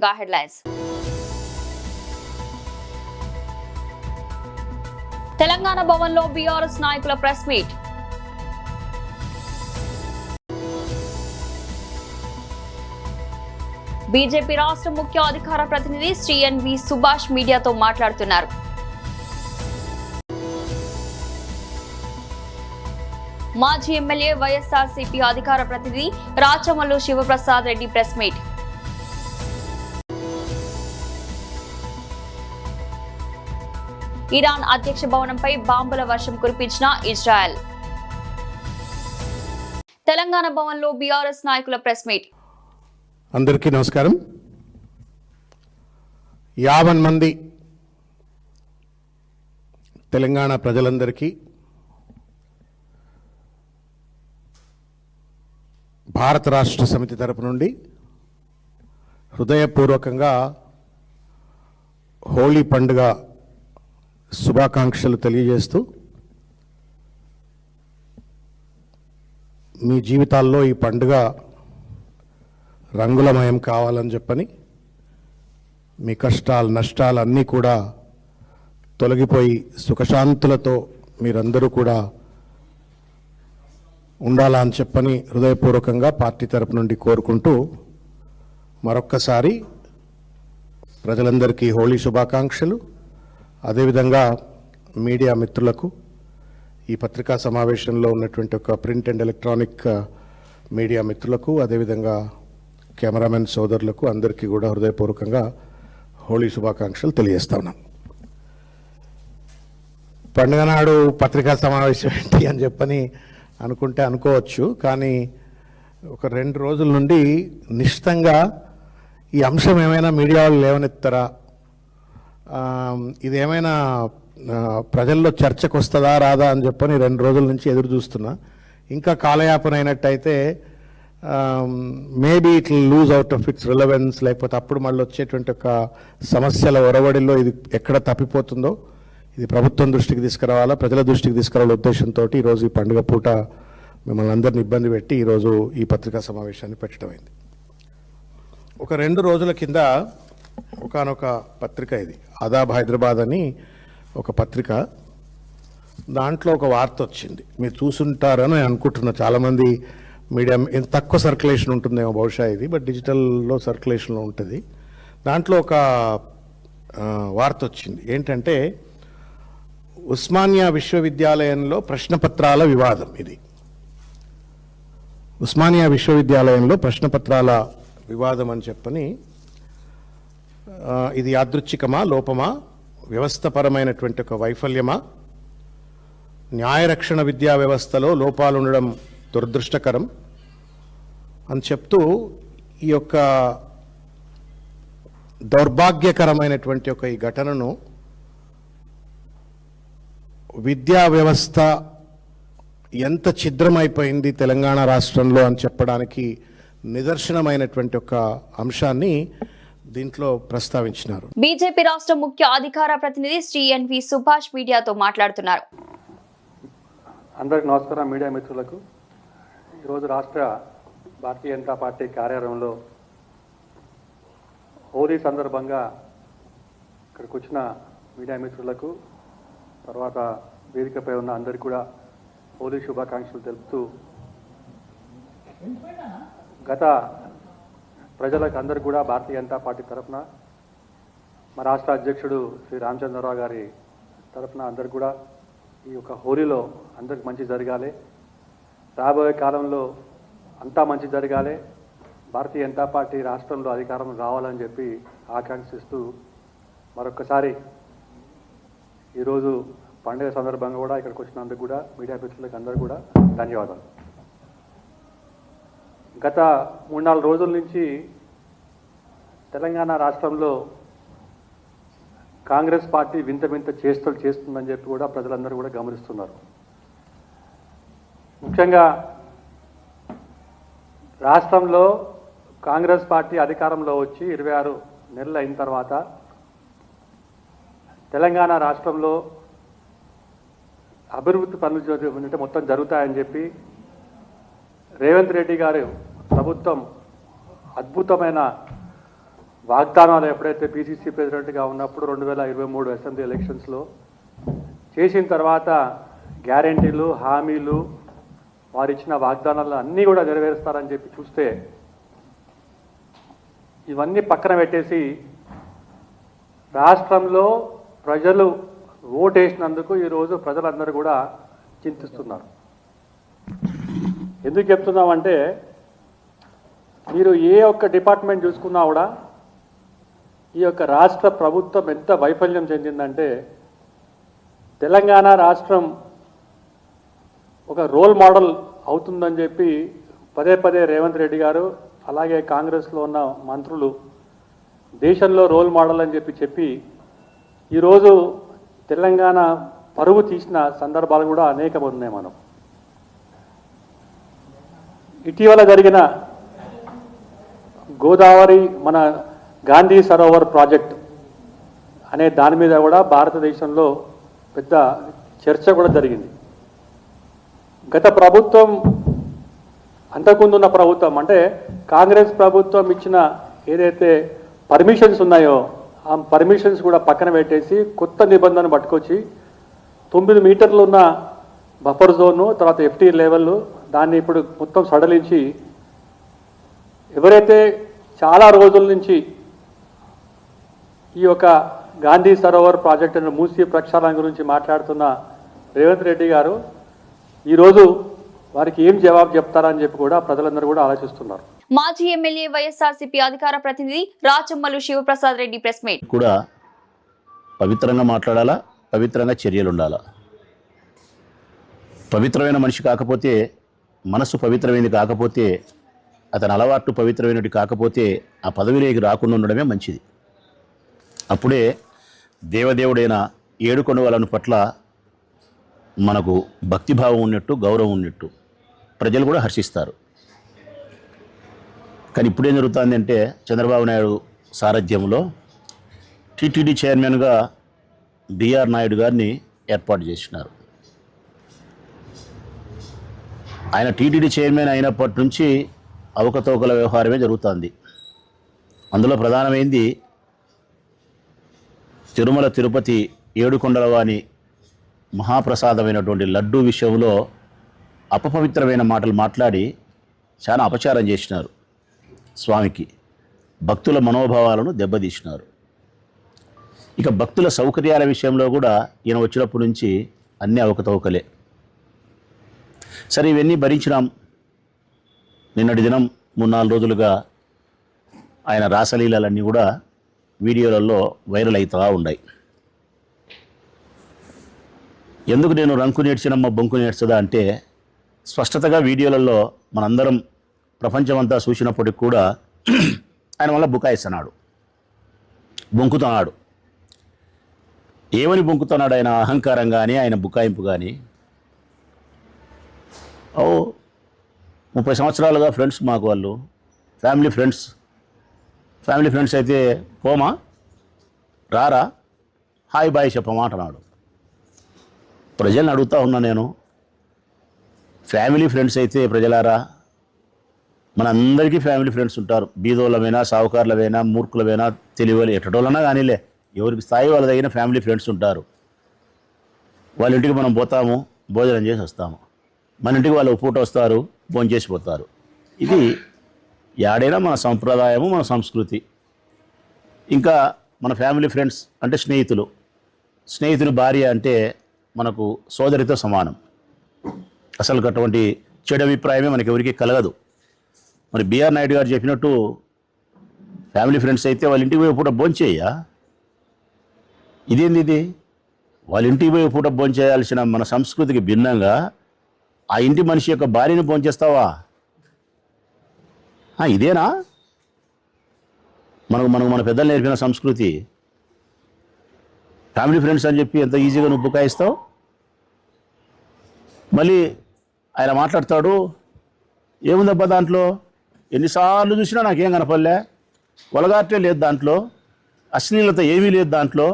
ముందుగా హెడ్లైన్స్. తెలంగాణ భవన్లో బీఆర్ఎస్ నాయకుల ప్రెస్ మీట్. బీజేపీ రాష్ట్ర ముఖ్య అధికార ప్రతినిధి శ్రీ ఎన్వి సుభాష్ మీడియాతో మాట్లాడుతున్నారు. మాజీ ఎమ్మెల్యే వైఎస్ఆర్సీపీ అధికార ప్రతినిధి Rachamallu Sivaprasad Reddy press meet. Iran అధ్యక్ష భవనంపై బాంబుల వర్షం కురిపించిన ఇజ్రాయెల్. తెలంగాణ భవన్లో బీఆర్ఎస్ నాయకుల ప్రెస్ మీట్. అందరికీ నమస్కారం. 50 మంది తెలంగాణ ప్రజలందరికీ భారత రాష్ట్ర సమితి తరపు నుండి హృదయపూర్వకంగా హోళీ పండుగ శుభాకాంక్షలు తెలియజేస్తూ మీ జీవితాల్లో ఈ పండుగ రంగులమయం కావాలని చెప్పని మీ కష్టాలు నష్టాలు అన్నీ కూడా తొలగిపోయి సుఖశాంతులతో మీరందరూ కూడా ఉండాలా అని చెప్పని హృదయపూర్వకంగా పార్టీ తరపు నుండి కోరుకుంటూ మరొక్కసారి ప్రజలందరికీ హోళీ శుభాకాంక్షలు. అదేవిధంగా మీడియా మిత్రులకు, ఈ పత్రికా సమావేశంలో ఉన్నటువంటి ఒక ప్రింట్ అండ్ ఎలక్ట్రానిక్ మీడియా మిత్రులకు, అదేవిధంగా కెమెరామెన్ సోదరులకు అందరికీ కూడా హృదయపూర్వకంగా హోళీ శుభాకాంక్షలు తెలియజేస్తా ఉన్నాం. పండుగ నాడు పత్రికా సమావేశం ఏంటి అని చెప్పని అనుకుంటే అనుకోవచ్చు, కానీ ఒక 2 రోజుల నుండి నిశ్చితంగా ఈ అంశం ఏమైనా మీడియా వాళ్ళు లేవనెత్తారా, ఇదేమైనా ప్రజల్లో చర్చకు వస్తుందా రాదా అని చెప్పని 2 రోజుల నుంచి ఎదురు చూస్తున్నా. ఇంకా కాలయాపన అయినట్టయితే maybe it will lose out of its relevance, లేకపోతే అప్పుడు మళ్ళీ వచ్చేటువంటి ఒక సమస్యల ఒరవడిలో ఇది ఎక్కడ తప్పిపోతుందో ఇది ప్రభుత్వం దృష్టికి తీసుకురావాలా, ప్రజల దృష్టికి తీసుకురావాల ఉద్దేశంతో ఈరోజు ఈ పండుగ పూట మిమ్మల్ని అందరినీ ఇబ్బంది పెట్టి ఈరోజు ఈ పత్రికా సమావేశాన్ని పెట్టడం అయింది. ఒక 2 రోజుల కింద ఒకానొక పత్రిక, ఇది ఆదాబ్ హైదరాబాద్ అని ఒక పత్రిక, దాంట్లో ఒక వార్త వచ్చింది. మీరు చూసుంటారని అనుకుంటున్నా, చాలామంది మీడియా తక్కువ సర్క్యులేషన్ ఉంటుందేమో బహుశా ఇది, బట్ డిజిటల్లో సర్క్యులేషన్లో ఉంటుంది. దాంట్లో ఒక వార్త వచ్చింది. ఏంటంటే ఉస్మానియా విశ్వవిద్యాలయంలో ప్రశ్నపత్రాల వివాదం. ఇది ఉస్మానియా విశ్వవిద్యాలయంలో ప్రశ్నపత్రాల వివాదం అని చెప్పని, ఇది యాదృచ్ఛికమా, లోపమా, వ్యవస్థపరమైనటువంటి ఒక వైఫల్యమా, న్యాయరక్షణ విద్యా వ్యవస్థలో లోపాలు ఉండడం దురదృష్టకరం అని చెప్తూ ఈ యొక్క దౌర్భాగ్యకరమైనటువంటి ఒక ఈ ఘటనను విద్యా వ్యవస్థ ఎంత ఛిద్రమైపోయింది తెలంగాణ రాష్ట్రంలో అని చెప్పడానికి నిదర్శనమైనటువంటి ఒక అంశాన్ని దీంట్లో ప్రస్తావించినారు. బీజేపీ రాష్ట్ర ముఖ్య అధికార ప్రతినిధి శ్రీ ఎన్వి సుభాష్ మీడియాతో మాట్లాడుతున్నారు. అందరికి నమస్కారం. మీడియా మిత్రులకు ఈరోజు రాష్ట్ర భారతీయ జనతా పార్టీ కార్యాలయంలో హోలీ సందర్భంగా ఇక్కడికి వచ్చిన మీడియా మిత్రులకు, తర్వాత వేదికపై ఉన్న అందరికీ కూడా హోలీ శుభాకాంక్షలు తెలుపుతూ, గత ప్రజలకు అందరికీ కూడా భారతీయ జనతా పార్టీ తరఫున, మా రాష్ట్ర అధ్యక్షుడు శ్రీ రామచంద్రరావు గారి తరఫున అందరికీ కూడా ఈ యొక్క హోలీలో అందరికి మంచి జరగాలి, రాబోయే కాలంలో అంతా మంచి జరగాలి, భారతీయ జనతా పార్టీ రాష్ట్రంలో అధికారం రావాలని చెప్పి ఆకాంక్షిస్తూ మరొకసారి ఈరోజు పండుగ సందర్భంగా కూడా ఇక్కడికి వచ్చినందుకు కూడా మీడియా మిత్రులకు అందరూ కూడా ధన్యవాదాలు. గత 3-4 రోజుల నుంచి తెలంగాణ రాష్ట్రంలో కాంగ్రెస్ పార్టీ వింత వింత చేష్టలు చేస్తుందని చెప్పి కూడా ప్రజలందరూ కూడా గమనిస్తున్నారు. ముఖ్యంగా రాష్ట్రంలో కాంగ్రెస్ పార్టీ అధికారంలో వచ్చి 26 నెలలు అయిన తర్వాత తెలంగాణ రాష్ట్రంలో అభివృద్ధి పనులు మొత్తం జరుగుతాయని చెప్పి రేవంత్ రెడ్డి గారు ప్రభుత్వం అద్భుతమైన వాగ్దానాలు ఎప్పుడైతే పిసిసి ప్రెసిడెంట్గా ఉన్నప్పుడు 2023 అసెంబ్లీ ఎలక్షన్స్లో చేసిన తర్వాత గ్యారెంటీలు హామీలు వారు ఇచ్చిన వాగ్దానాలు అన్నీ కూడా నెరవేరుస్తారని చెప్పి చూస్తే ఇవన్నీ పక్కన పెట్టేసి రాష్ట్రంలో ప్రజలు ఓటేసినందుకు ఈరోజు ప్రజలందరూ కూడా చింతిస్తున్నారు. ఎందుకు చెప్తున్నామంటే మీరు ఏ ఒక్క డిపార్ట్మెంట్ చూసుకున్నా కూడా ఈ యొక్క రాష్ట్ర ప్రభుత్వం ఎంత వైఫల్యం చెందిందంటే తెలంగాణ రాష్ట్రం ఒక రోల్ మోడల్ అవుతుందని చెప్పి పదే పదే రేవంత్ రెడ్డి గారు అలాగే కాంగ్రెస్లో ఉన్న మంత్రులు దేశంలో రోల్ మోడల్ అని చెప్పి ఈరోజు తెలంగాణ పరువు తీసిన సందర్భాలు కూడా అనేకం ఉన్నాయి. మనం ఇటీవల జరిగిన గోదావరి మన గాంధీ సరోవర్ ప్రాజెక్ట్ అనే దాని మీద కూడా భారతదేశంలో పెద్ద చర్చ కూడా జరిగింది. గత ప్రభుత్వం అంతకుముందున్న ప్రభుత్వం అంటే కాంగ్రెస్ ప్రభుత్వం ఇచ్చిన ఏదైతే పర్మిషన్స్ ఉన్నాయో ఆ పర్మిషన్స్ కూడా పక్కన పెట్టేసి కొత్త నిబంధన పట్టుకొచ్చి 9 మీటర్లు ఉన్న బఫర్ జోను తర్వాత FT లెవెల్ దాన్ని ఇప్పుడు మొత్తం సడలించి ఎవరైతే చాలా రోజుల నుంచి ఈ యొక్క గాంధీ సరోవర్ ప్రాజెక్టును మూసి ప్రక్షాళన గురించి మాట్లాడుతున్న రేవంత్ రెడ్డి గారు ఈరోజు వారికి ఏం జవాబు చెప్తారని చెప్పి కూడా ప్రజలందరూ కూడా ఆలోచిస్తున్నారు. మాజీ ఎమ్మెల్యే వైఎస్ఆర్సీపీ అధికార ప్రతినిధి రాచమ్మలు శివప్రసాద్ రెడ్డి ప్రెస్ మీట్. కూడా పవిత్రంగా మాట్లాడాలా, పవిత్రంగా చర్యలు ఉండాలా. పవిత్రమైన మనిషి కాకపోతే, మనసు పవిత్రమైనది కాకపోతే, అతని అలవాట్లు పవిత్రమైనది కాకపోతే ఆ పదవిలోకి రాకుండా ఉండడమే మంచిది. అప్పుడే దేవదేవుడైన ఏడుకొండవాళ్ళని పట్ల మనకు భక్తిభావం ఉన్నట్టు, గౌరవం ఉన్నట్టు ప్రజలు కూడా హర్షిస్తారు. కానీ ఇప్పుడేం జరుగుతుందంటే చంద్రబాబు నాయుడు సారథ్యంలో టీటీడీ చైర్మన్గా బిఆర్ నాయుడు గారిని ఏర్పాటు చేసినారు. ఆయన టీటీడీ చైర్మన్ అయినప్పటి నుంచి అవకతవకల వ్యవహారమే జరుగుతుంది. అందులో ప్రధానమైంది తిరుమల తిరుపతి ఏడుకొండలవాని మహాప్రసాదమైనటువంటి లడ్డూ విషయంలో అపపవిత్రమైన మాటలు మాట్లాడి చాలా అపచారం చేసినారు. స్వామికి భక్తుల మనోభావాలను దెబ్బతీసినారు. ఇక భక్తుల సౌకర్యాల విషయంలో కూడా ఈయన వచ్చినప్పటి నుంచి అన్నీ అవకతవకలే. సరే, ఇవన్నీ భరించినాం. నిన్నటి దినం 3-4 రోజులుగా ఆయన రాసలీలన్నీ కూడా వీడియోలలో వైరల్ అవుతూ ఉన్నాయి. ఎందుకు నేను రంకు నేర్చినమ్మ బొంకు నేర్చదా అంటే స్పష్టతగా వీడియోలలో మనందరం ప్రపంచమంతా చూసినప్పటికి కూడా ఆయన వల్ల బుకాయిస్తున్నాడు, బొంకుతున్నాడు. ఏమని బొంకుతున్నాడు? ఆయన అహంకారం కానీ, ఆయన బుకాయింపు కానీ. 30 సంవత్సరాలుగా ఫ్రెండ్స్ మాకు, వాళ్ళు ఫ్యామిలీ ఫ్రెండ్స్ అయితే పోమా, రారా, హాయ్ బాయ్ చెప్పమా అంటున్నాడు. ప్రజల్ని అడుగుతా ఉన్నా నేను, ఫ్యామిలీ ఫ్రెండ్స్ అయితే ప్రజలారా, మనందరికీ ఫ్యామిలీ ఫ్రెండ్స్ ఉంటారు. బీదోళ్ళమైనా, సావుకారులమైనా, మూర్ఖులమైనా, తెలివిలు ఎట్టడోళ్ళైనా కానీలే, ఎవరికి స్థాయి వాళ్ళ దగ్గర ఫ్యామిలీ ఫ్రెండ్స్ ఉంటారు. వాళ్ళ ఇంటికి మనం పోతాము, భోజనం చేసి వస్తాము. మన ఇంటికి వాళ్ళు పూట వస్తారు, భోజనం చేసిపోతారు. ఇది యాడైనా మన సంప్రదాయము, మన సంస్కృతి. ఇంకా మన ఫ్యామిలీ ఫ్రెండ్స్ అంటే స్నేహితుని భార్య అంటే మనకు సోదరితో సమానం. అసలు అటువంటి చెడు అభిప్రాయమే మనకి ఎవరికి కలగదు. మరి బిఆర్ నాయుడు గారు చెప్పినట్టు ఫ్యామిలీ ఫ్రెండ్స్ అయితే వాళ్ళ ఇంటికి పోయి పూట భోంచేయ, ఇదేంది ఇది? వాళ్ళ ఇంటికి పోయి పూట భోంచేయాల్సిన మన సంస్కృతికి భిన్నంగా ఆ ఇంటి మనిషి యొక్క భార్యను భోంచేస్తావా? ఇదేనా మన పెద్దలు నేర్పిన సంస్కృతి? ఫ్యామిలీ ఫ్రెండ్స్ అని చెప్పి ఎంత ఈజీగా నువ్వు బుకాయిస్తావు. మళ్ళీ ఆయన మాట్లాడతాడు, ఏముందబ్బా దాంట్లో, ఎన్నిసార్లు చూసినా నాకేం కనపడలే, వలగాటే లేదు దాంట్లో, అశ్లీలత ఏమీ లేదు దాంట్లో,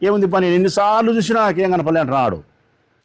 ఏముంది పని, ఎన్నిసార్లు చూసినా నాకేం కనపడలే అంటున్నాడు.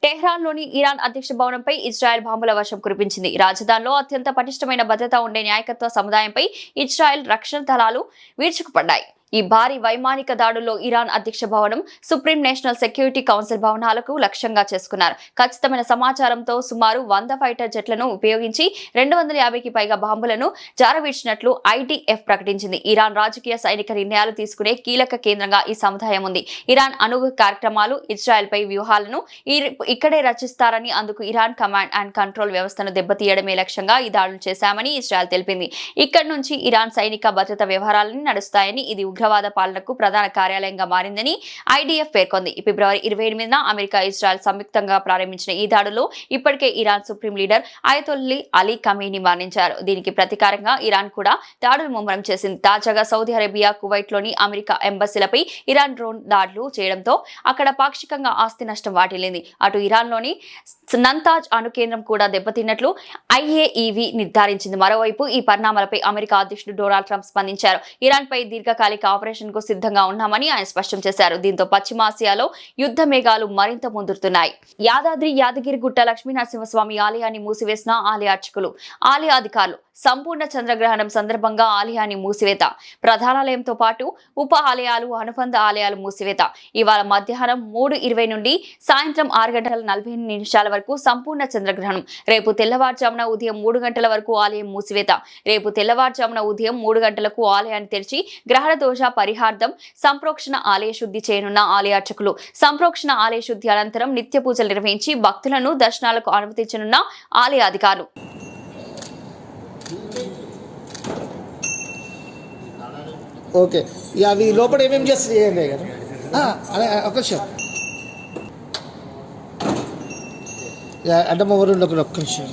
టెహ్రాన్లోని ఇరాన్ అధ్యక్ష భవనంపై ఇజ్రాయెల్ బాంబుల వర్షం కురిపించింది. రాజధానిలో అత్యంత పటిష్టమైన భద్రత ఉండే నాయకత్వ సముదాయంపై ఇజ్రాయెల్ రక్షణ దళాలు విరుచుకుపడ్డాయి. ఈ భారీ వైమానిక దాడుల్లో ఇరాన్ అధ్యక్ష భవనం, సుప్రీం నేషనల్ సెక్యూరిటీ కౌన్సిల్ భవనాలకు లక్ష్యంగా చేసుకున్నారు. ఖచ్చితమైన సమాచారంతో సుమారు 100 ఫైటర్ జెట్లను ఉపయోగించి 250కి పైగా బాంబులను జారవిడిచినట్లు IDF ప్రకటించింది. ఇరాన్ రాజకీయ సైనిక నిర్ణయాలు తీసుకునే కీలక కేంద్రంగా ఈ సముదాయం ఉంది. ఇరాన్ అణు కార్యక్రమాలు, ఇజ్రాయెల్ పై వ్యూహాలను ఇక్కడే రచిస్తారని, అందుకు ఇరాన్ కమాండ్ అండ్ కంట్రోల్ వ్యవస్థను దెబ్బతీయడమే లక్ష్యంగా ఈ దాడులు చేశామని ఇజ్రాయెల్ తెలిపింది. ఇక్కడి నుంచి ఇరాన్ సైనిక భద్రత వ్యవహారాలను నడుస్తాయని, ఇది ఉగ్రవాద పాలనకు ప్రధాన కార్యాలయంగా మారిందని IDF పేర్కొంది. ఫిబ్రవరి 28న అమెరికా, ఇజ్రాయెల్ సంయుక్తంగా ప్రారంభించిన ఈ దాడుల్లో ఇప్పటికే Iran supreme leader Ayatollah Ali Khamenei మరణించారు. దీనికి ప్రతీకారంగా ఇరాన్ కూడా దాడులు ముమ్మరం చేసింది. తాజాగా సౌదీ అరేబియా, కువైట్లోని అమెరికా ఎంబసీలపై ఇరాన్ డ్రోన్ దాడులు చేయడంతో అక్కడ పాక్షికంగా ఆస్తి నష్టం వాటిల్లింది. అటు ఇరాన్లోని నంతాజ్ అణు కేంద్రం కూడా దెబ్బతిన్నట్లు IAEV నిర్ధారించింది. మరోవైపు ఈ పరిణామాలపై అమెరికా అధ్యక్షుడు డొనాల్డ్ ట్రంప్ స్పందించారు. ఇరాన్ పై దీర్ఘకాలిక ఆపరేషన్ కు సిద్ధంగా ఉన్నామని ఆయన స్పష్టం చేశారు. దీంతో పశ్చిమాసియాలో యుద్ధ మేఘాలు మరింత ముదురుతున్నాయి. యాదగిరిగుట్ట లక్ష్మీనరసింహస్వామి ఆలయాన్ని మూసివేసిన ఆలయ అర్చకులు, ఆలయ అధికారులు. సంపూర్ణ చంద్రగ్రహణం సందర్భంగా ఆలయాన్ని మూసివేత, ప్రధానాలయంతో పాటు ఉప ఆలయాలు, అనుబంధ ఆలయాలు మూసివేత. ఇవాళ మధ్యాహ్నం 3:20 నుండి సాయంత్రం 6:48 వరకు సంపూర్ణ చంద్రగ్రహణం. రేపు తెల్లవారుజామున ఉదయం 3 గంటల వరకు ఆలయం మూసివేత. రేపు తెల్లవారుజామున ఉదయం 3 గంటలకు ఆలయాన్ని తెరిచి గ్రహణ దోష పరిహార్థం సంప్రోక్షణ ఆలయ శుద్ధి చేయనున్న ఆలయ అర్చకులు. సంప్రోక్షణ ఆలయ శుద్ధి అనంతరం నిత్య పూజలు నిర్వహించి భక్తులను దర్శనాలకు అనుమతించనున్న ఆలయ అధికారులు. ఓకే, ఇక అవి లోపల ఏమేమి చేస్తుంది చేయండి కదా, అలా ఒక నిమిషం అడ్డమ్మ ఊరిలో ఒక్క నిమిషం.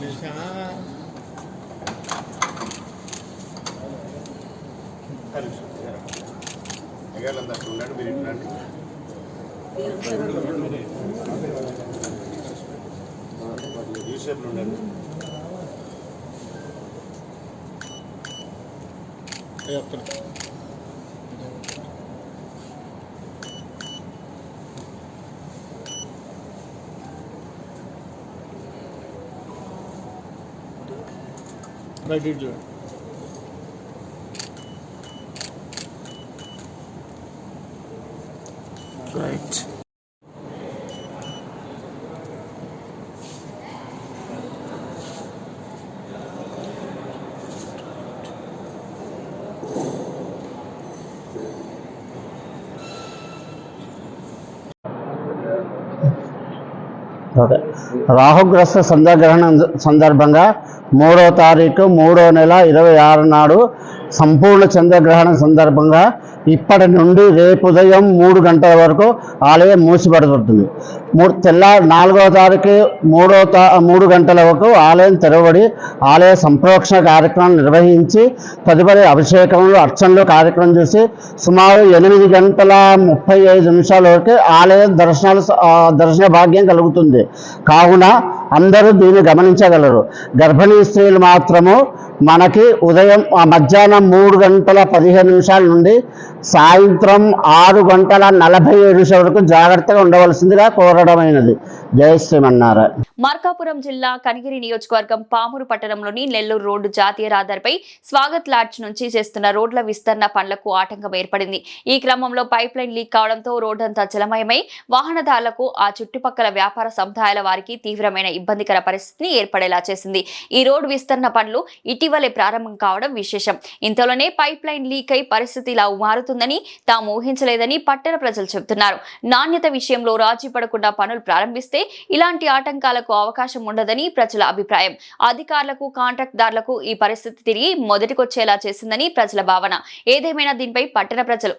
Right. రాహుగ్రస్త చంద్రగ్రహణం సందర్భంగా 3వ తారీఖు 3వ నెల 26 నాడు సంపూర్ణ చంద్రగ్రహణం సందర్భంగా ఇప్పటి నుండి రేపు ఉదయం 3 గంటల వరకు ఆలయం మూసిపడుతుంది. 4వ తారీఖు 3 గంటల వరకు ఆలయం తెరవబడి ఆలయ సంప్రోక్షణ కార్యక్రమం నిర్వహించి తదుపరి అభిషేకములు, అర్చనలు కార్యక్రమం చేసి సుమారు 8:35 వరకు ఆలయ దర్శన భాగ్యం కలుగుతుంది. కావున అందరూ దీన్ని గమనించగలరు. గర్భిణీ స్త్రీలు మాత్రము మనకి ఉదయం మధ్యాహ్నం 3:15 నుండి సాయంత్రం 6:47 వరకు జాగ్రత్తగా ఉండవలసిందిగా కోరడమైనది. జై శ్రీమన్నారాయణ. మార్కాపురం జిల్లా కనిగిరి నియోజకవర్గం పామూరు పట్టణంలోని నెల్లూరు రోడ్డు జాతీయ రహదారిపై స్వాగత్ లాడ్జ్ నుంచి చేస్తున్న రోడ్ల విస్తరణ పనులకు ఆటంకం ఏర్పడింది. ఈ క్రమంలో పైప్ లైన్ లీక్ కావడంతో రోడ్డంతా జలమయమై వాహనదారులకు, ఆ చుట్టుపక్కల వ్యాపార సముదాయాల వారికి తీవ్రమైన ఇబ్బందికర పరిస్థితిని ఏర్పడేలా చేసింది. ఈ రోడ్డు విస్తరణ పనులు ఇటీవలే ప్రారంభం కావడం విశేషం. ఇంతలోనే పైప్ లైన్ లీక్ అయి పరిస్థితి ఇలా మారుతుందని తాము ఊహించలేదని పట్టణ ప్రజలు చెబుతున్నారు. నాణ్యత విషయంలో రాజీ పడకుండా పనులు ప్రారంభిస్తే ఇలాంటి ఆటంకాలకు అవకాశం ఉండదని ప్రజల అభిప్రాయం. అధికారులకు, కాంట్రాక్టుదారులకు ఈ పరిస్థితి తిరిగి మొదటికొచ్చేలా చేసిందని ప్రజల భావన. ఏదేమైనా దీనిపై పట్టణ ప్రజలు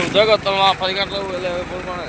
ఉద్యోగం వస్తాం 10 గంటలకు పడుకోండి.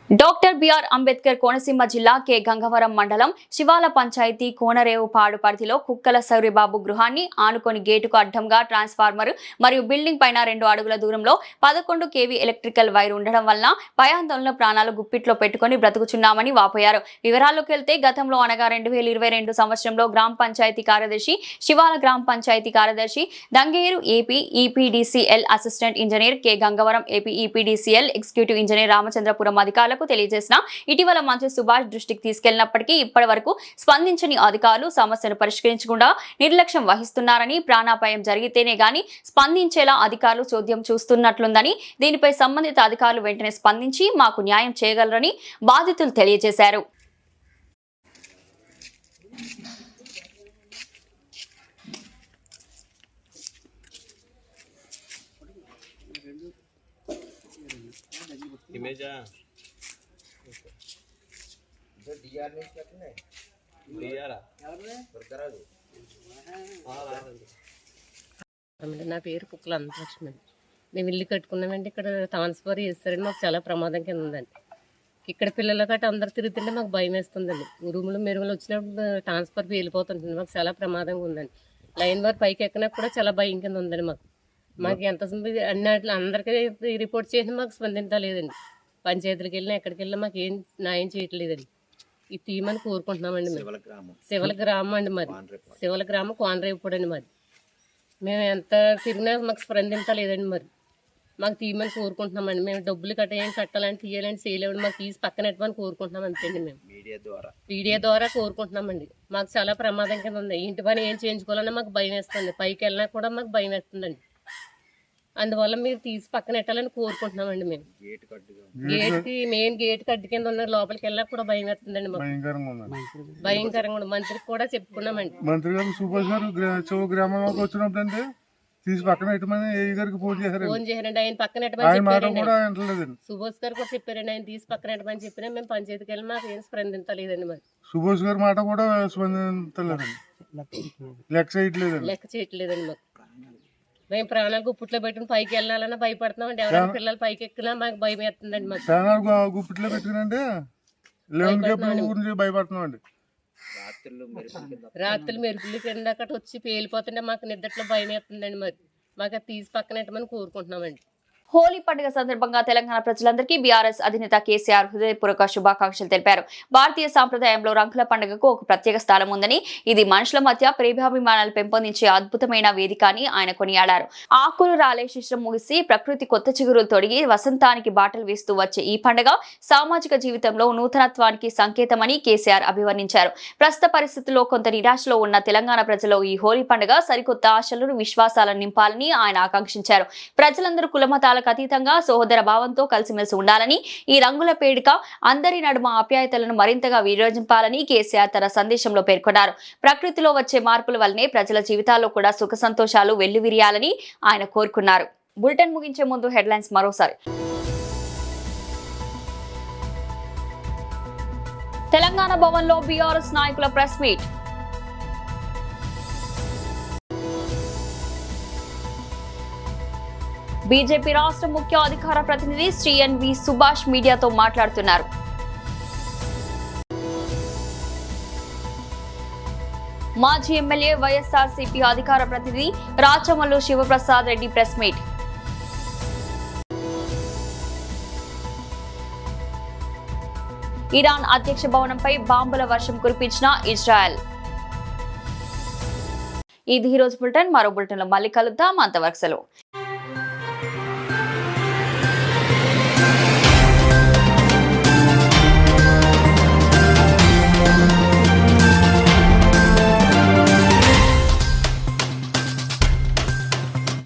డాక్టర్ బిఆర్ అంబేద్కర్ కోనసీమ జిల్లా కె గంగవరం మండలం శివాల పంచాయతీ కోనరేవుపాడు పరిధిలో కుక్కల సౌరిబాబు గృహాన్ని ఆనుకొని గేటుకు అడ్డంగా ట్రాన్స్ఫార్మర్ మరియు బిల్డింగ్ పైన 2 అడుగుల దూరంలో 11 kV ఎలక్ట్రికల్ వైర్ ఉండడం వలన భయాందోళన ప్రాణాలు గుప్పిట్లో పెట్టుకుని బ్రతుకుచున్నామని వాపోయారు. వివరాల్లోకి వెళ్తే గతంలో అనగా 2022 సంవత్సరంలో గ్రామ పంచాయతీ కార్యదర్శి శివాల గ్రామ పంచాయతీ కార్యదర్శి Dangeru AP EPDCL assistant engineer K Gangavaram AP EPDCL executive engineer Ramachandrapuram అధికారులకు తెలియజేసిన ఇటీవల మంత్రి సుభాష్ దృష్టికి తీసుకెళ్లినప్పటికీ ఇప్పటి వరకు స్పందించని అధికారులు సమస్యను పరిష్కరించకుండా నిర్లక్ష్యం వహిస్తున్నారని, ప్రాణాపాయం జరిగితేనే గాని స్పందించేలా అధికారులు చోద్యం చూస్తున్నట్లుందని, దీనిపై సంబంధిత అధికారులు వెంటనే స్పందించి మాకు న్యాయం చేయగలరని బాధితులు తెలియజేశారు. నా పేరు కుక్కల అనంతలక్ష్మి అండి. మేము ఇల్లు కట్టుకున్నామండి. ఇక్కడ ట్రాన్స్ఫర్ చేస్తారండి. మాకు చాలా ప్రమాదం కింద ఉందండి. ఇక్కడ పిల్లల గట్ట అందరు తిరుగుతుంటే మాకు భయం వేస్తుందండి. ఉరుములు మెరుగులు వచ్చినప్పుడు ట్రాన్స్ఫర్ వెళ్ళిపోతుంటుంది. మాకు చాలా ప్రమాదంగా ఉందండి. లైన్ వారు పైకి ఎక్కడానికి కూడా చాలా భయం కింద ఉందండి. మాకు ఎంత అన్నిట్లో అందరికీ రిపోర్ట్ చేసినా మాకు స్పందించలేదండి. పంచాయతీలకు వెళ్ళినా ఎక్కడికి వెళ్ళినా మాకు ఏం న్యాయం చేయట్లేదండి. ఇది తీయమని కోరుకుంటున్నామండి. మేము శివల గ్రామం అండి. మరి శివల గ్రామం కోనరేవుపాడు అండి. మరి మేము ఎంత తిరిగినా మాకు స్పందించలేదండి. మరి మాకు తీయమని కోరుకుంటున్నామండి. మేము డబ్బులు ఏం కట్టాలని తీయాలని చేయలేమండి. మాకు తీసి పక్కన పెట్టమని కోరుకుంటున్నాం అంతేండి. మేము మీడియా ద్వారా కోరుకుంటున్నామండి. మాకు చాలా ప్రమాదం కింద ఉంది. ఇంటి పని ఏం చేయించుకోవాలన్నా మాకు భయం వేస్తుంది. పైకి వెళ్ళినా కూడా మాకు భయం వేస్తుందండి. అందువల్ల మీరు తీసి పక్కన పెట్టాలని కోరుకుంటున్నామండి. మేము మెయిన్ గేట్ కడ్డి కింద ఉన్న లోపలికి వెళ్ళా కూడా భయం వేస్తుందండి. మాకు భయంకరంగా ఉంది. మంత్రికి కూడా చెప్పుకున్నామండి. మంత్రి గారు సుభాష్ గారు గ్రామంలోకి వచ్చినప్పుడు అంటే తీసి పక్కన పెట్టమని ఏ గారికి ఫోన్ చేశారండి. ఆయన పక్కన సుభాష్ గారు కూడా చెప్పారండి. ఆయన తీసి పక్కన పెట్టమని చెప్పినా మేము పంచాయతీకి వెళ్ళి మాకు ఏం స్పందించలేదండి. మరి సుభాష్ గారి మాట కూడా స్పందించలేదండి. లెక్క చేయట్లేదండి. మాకు మేము ప్రాణాలు గుప్పిట్లో పెట్టుకుని పైకి వెళ్ళాలన్నా భయపడుతున్నామండి. ఎవరైనా పిల్లలు పైకి ఎక్కినా మాకు భయం వేస్తుందండి. మాకు ప్రాణాలు గుప్పిట్లో పెట్టుకునంటే భయపడుతున్నామండి. రాత్రులు మెరుపులు కింద అక్కడ వచ్చి పేలిపోతుంటే మాకు నిద్రలో భయం వేస్తుందండి. మరి మాకు తీసి పక్కన పెట్టమని కోరుకుంటున్నామండి. హోలీ పండుగ సందర్భంగా తెలంగాణ ప్రజలందరికీ బీఆర్ఎస్ అధినేత కేసీఆర్ హృదయపూర్వక శుభాకాంక్షలు తెలిపారు. భారతీయ సాంప్రదాయంలో రంగుల పండుగకు ఒక ప్రత్యేక స్థానం ఉందని, ఇది మనుషుల మధ్య ప్రేమాభిమానాలు పెంపొందించే అద్భుతమైన వేదిక అని ఆయన కొనియాడారు. ఆకులు రాలే శిశిరం ముగిసి ప్రకృతి కొత్త చిగురులు తొడిగి వసంతానికి బాటలు వేస్తూ వచ్చే ఈ పండుగ సామాజిక జీవితంలో నూతనత్వానికి సంకేతమని కేసీఆర్ అభివర్ణించారు. ప్రస్తుత పరిస్థితుల్లో కొంత నిరాశలో ఉన్న తెలంగాణ ప్రజలు ఈ హోలీ పండుగ సరికొత్త ఆశలను, విశ్వాసాలను నింపాలని ఆయన ఆకాంక్షించారు. ప్రజలందరూ కులమతాలకు అతీతంగా సోదర భావంతో కలిసిమెలిసి ఉండాలని, ఈ రంగుల పేడిక అందరి నడుమ ఆప్యాయతలను మరింతగా విరాజింపాలని కేసీఆర్ తన సందేశంలో పేర్కొన్నారు. ప్రకృతిలో వచ్చే మార్పుల వల్లనే ప్రజల జీవితాల్లో కూడా సుఖ సంతోషాలు వెల్లువిరియాలని ఆయన కోరుకున్నారు. బులెటిన్ ముగించే ముందు హెడ్లైన్స్ మరోసారి. తెలంగాణ భవన్లో బీఆర్ఎస్ నాయకుల ప్రెస్ మీట్. బీజేపీ రాష్ట్ర ముఖ్య అధికార ప్రతినిధి శ్రీ ఎన్వి సుభాష్ మీడియాతో మాట్లాడుతున్నారు. మాజీ ఎమ్మెల్యే వైఎస్ఆర్సీపీ అధికార ప్రతినిధి Rachamallu Sivaprasad Reddy press meet. Iran అధ్యక్ష భవనంపై బాంబుల వర్షం కురిపించిన ఇజ్రాయెల్. ఇది ఈ రోజు బులెటిన్. మరో బులెటిన్లో మళ్ళీ కలుద్దాం. అంతవరకు సెలవు.